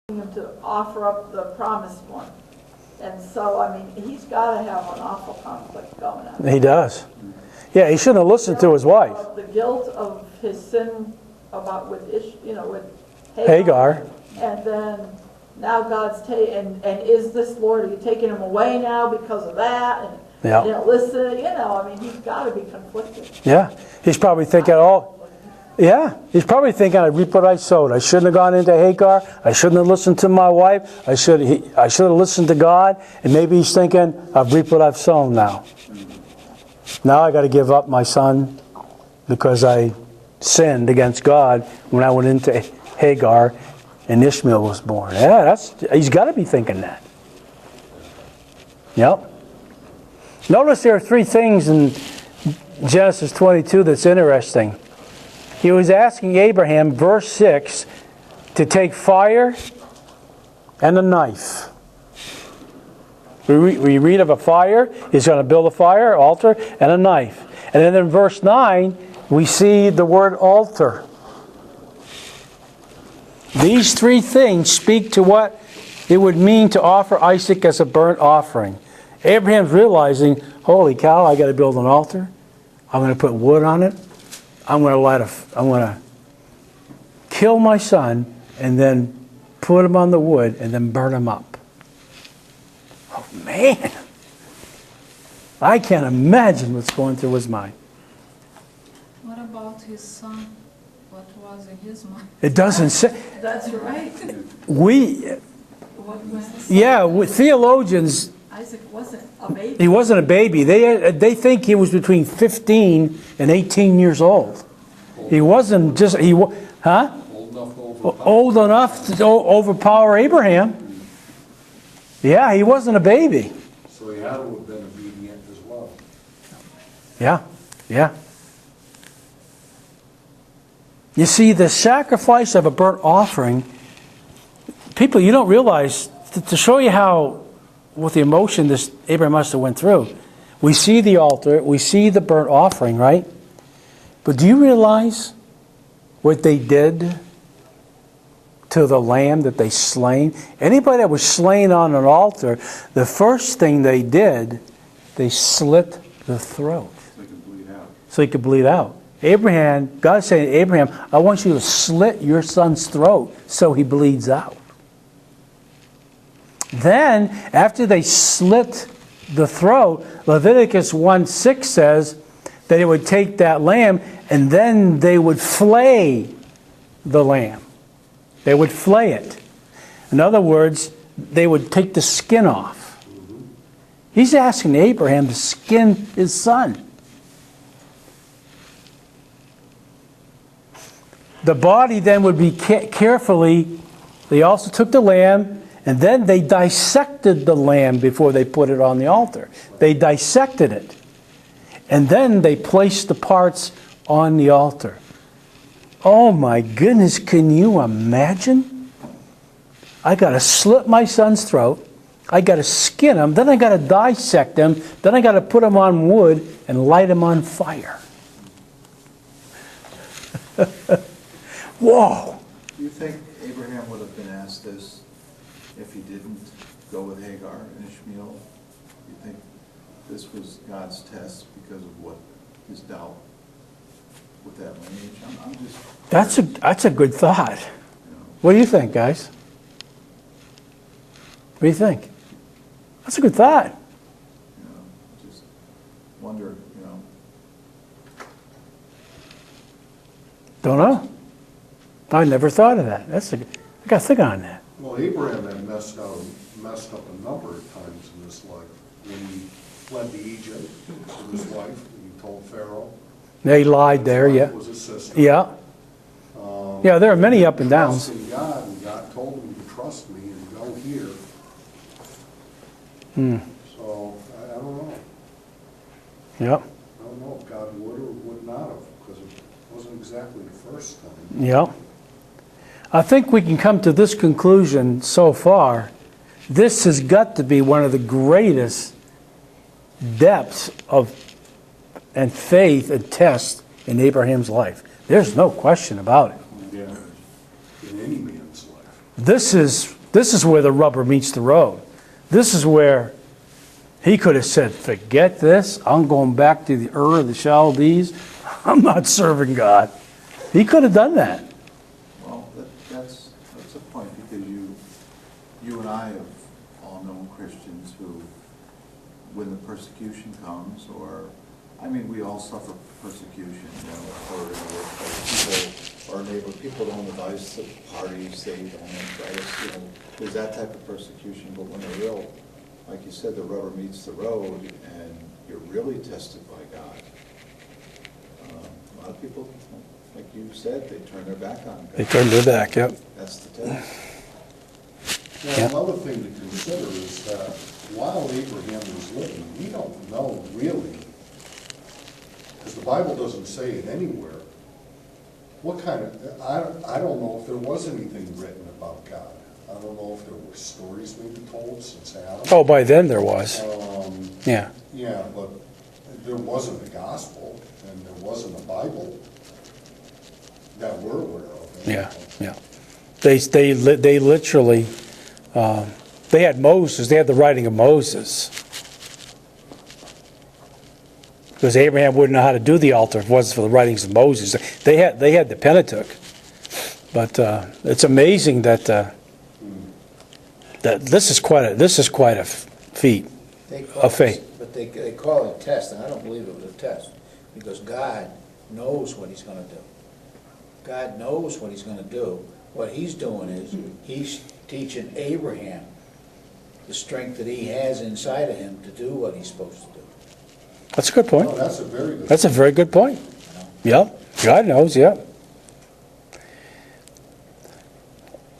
him to offer up the promised one. And so, I mean, he's got to have an awful conflict going on. He does. Yeah, he shouldn't have listened to his wife. The guilt of his sin with Hagar. And then now God's and is this Lord, are you taking him away now because of that? And Yeah. Listen, I mean, he's got to be conflicted. Yeah, he's probably thinking, he's probably thinking, I reap what I sowed. I shouldn't have gone into Hagar. I shouldn't have listened to my wife. I should have listened to God. And maybe he's thinking, I've reaped what I've sown now. Now I got to give up my son because I sinned against God when I went into Hagar and Ishmael was born. Yeah, he's got to be thinking that. Yep. Notice there are three things in Genesis 22 that's interesting. He was asking Abraham, verse 6, to take fire and a knife. We read of a fire. He's going to build a fire, altar, and a knife. And then in verse 9, we see the word altar. These three things speak to what it would mean to offer Isaac as a burnt offering. Abraham's realizing, holy cow, I got to build an altar. I'm going to put wood on it. I'm going to kill my son and then put him on the wood and then burn him up. Oh man, I can't imagine what's going through his mind. What about his son? What was in his mind? It doesn't say. That's right. With theologians, Isaac wasn't a baby. he wasn't a baby. They think he was between 15 and 18 years old. He wasn't just old enough to overpower Abraham. Yeah, he wasn't a baby. So he had to have been obedient as well. Yeah. You see, the sacrifice of a burnt offering, people, you don't realize, to show you how, with the emotion this Abraham must have went through, we see the altar, we see the burnt offering, right? But do you realize what they did to the lamb that they slain? Anybody that was slain on an altar, the first thing they did, they slit the throat. So he could bleed out. Abraham, God is saying to Abraham, I want you to slit your son's throat so he bleeds out. Then, after they slit the throat, Leviticus 1:6 says that they would take that lamb and then they would flay the lamb. They would flay it. In other words, they would take the skin off. He's asking Abraham to skin his son. The body then would be carefully, they also took the lamb and then they dissected the lamb before they put it on the altar. They dissected it. And then they placed the parts on the altar. Oh my goodness, can you imagine? I got to slit my son's throat. I got to skin him. Then I got to dissect him. Then I got to put him on wood and light him on fire. Whoa. Do you think Abraham would have been asked this if he didn't go with Hagar and Ishmael? Do you think this was God's test because of what his doubt with that lineage? I'm just... That's a good thought. What do you think, guys? What do you think? That's a good thought. Just wonder, Don't know. I never thought of that. I got to think on that. Well, Abraham had messed up a number of times in his life. When he fled to Egypt with his wife, and he told Pharaoh. They lied there, yeah. Was his sister. Yeah. Yeah, there are many up and downs. Trusting God, and God told him to trust me and go here. So, I don't know. Yep. I don't know if God would or would not have, because it wasn't exactly the first time. Yep. I think we can come to this conclusion so far. This has got to be one of the greatest depths of and faith and test in Abraham's life. There's no question about it. Yeah, in any man's life. This is This is where the rubber meets the road. This is where he could have said, forget this. I'm going back to the Ur of the Chaldees. I'm not serving God. He could have done that. Well, that's a point, because you and I have all known Christians who, when the persecution comes, or, I mean, we all suffer persecution, or in the workplace, people, or neighbor, people don't invite us to parties, they don't invite us, there's that type of persecution, but when the real, like you said, the rubber meets the road, and you're really tested by God. A lot of people, like you said, they turn their back on God. They turned their back, yep. That's the test. Now, Yeah. another thing to consider is that while Abraham was living, we don't know really, because the Bible doesn't say it anywhere, what kind of, I don't know if there was anything written about God. I don't know if there were stories maybe told since Adam. Oh, by then there was. Yeah. Yeah, but there wasn't a gospel, and there wasn't a Bible that we're aware of. Yeah, yeah. They literally, they had Moses, they had the writing of Moses. Because Abraham wouldn't know how to do the altar if it wasn't for the writings of Moses. They had the Pentateuch. But it's amazing that this is quite a feat of faith. But they call it a test, and I don't believe it was a test, because God knows what he's going to do. God knows what he's going to do. What he's doing is, he's teaching Abraham the strength that he has inside of him to do what he's supposed to do. That's a good point. No, that's a very good. That's a very good point. Yep, God knows, yep.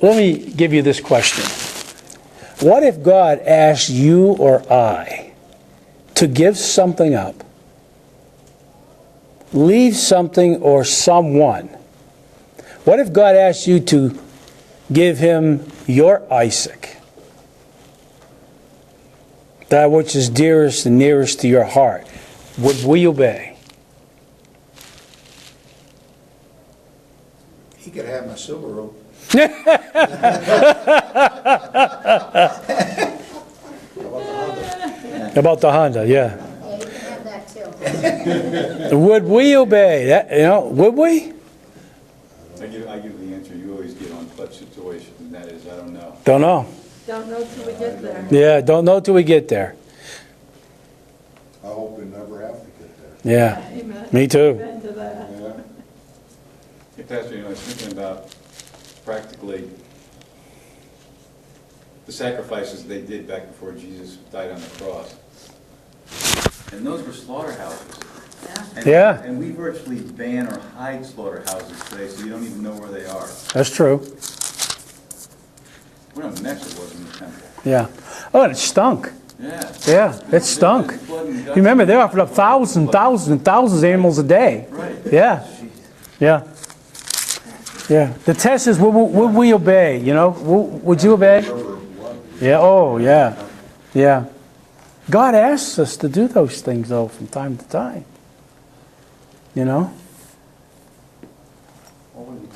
Let me give you this question. What if God asked you or I to give something up, leave something or someone? What if God asked you to give him your Isaac, that which is dearest and nearest to your heart? Would we obey? He could have my Subaru. About the Honda, yeah. Yeah, you can have that too. Would we obey? That, would we? I give the answer you always get on clutch situations, and that is, I don't know. Don't know. Don't know till we get there. Yeah, don't know till we get there. I hope we never have to get there. Yeah, Amen. me too. Amen to that. Yeah. Hey, Pastor, I was thinking about practically the sacrifices they did back before Jesus died on the cross. And those were slaughterhouses. And, Yeah. And we virtually ban or hide slaughterhouses today, so you don't even know where they are. That's true. What a mess it was in the temple. Yeah. Oh, and it stunk. Yeah. Yeah, it stunk. You remember, they offered up thousands of animals a day. Right. Yeah. Yeah. Yeah. The test is, would we obey? Would you obey? Yeah. Oh, yeah. Yeah. God asks us to do those things, though, from time to time.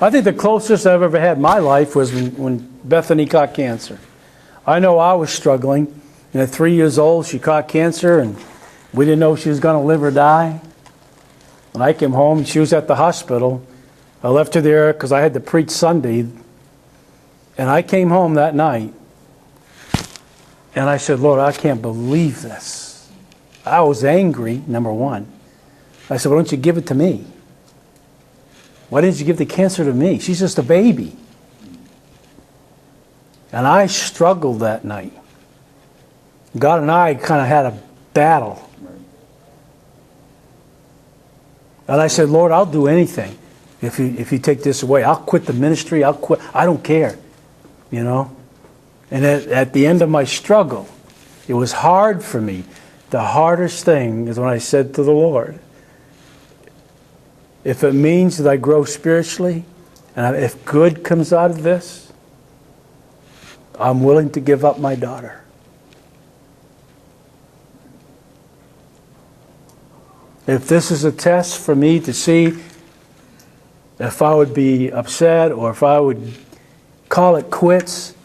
I think the closest I've ever had in my life was when Bethany caught cancer. I know I was struggling. 3 years old, she caught cancer, and we didn't know if she was going to live or die. When I came home, she was at the hospital. I left her there because I had to preach Sunday. And I came home that night, and I said, Lord, I can't believe this. I was angry, number one. I said, why don't you give it to me? Why didn't you give the cancer to me? She's just a baby. And I struggled that night. God and I kind of had a battle. And I said, Lord, I'll do anything if you take this away. I'll quit the ministry. I'll quit. I don't care. And at the end of my struggle, it was hard for me. The hardest thing is when I said to the Lord, if it means that I grow spiritually, and if good comes out of this, I'm willing to give up my daughter. If this is a test for me to see if I would be upset or if I would call it quits,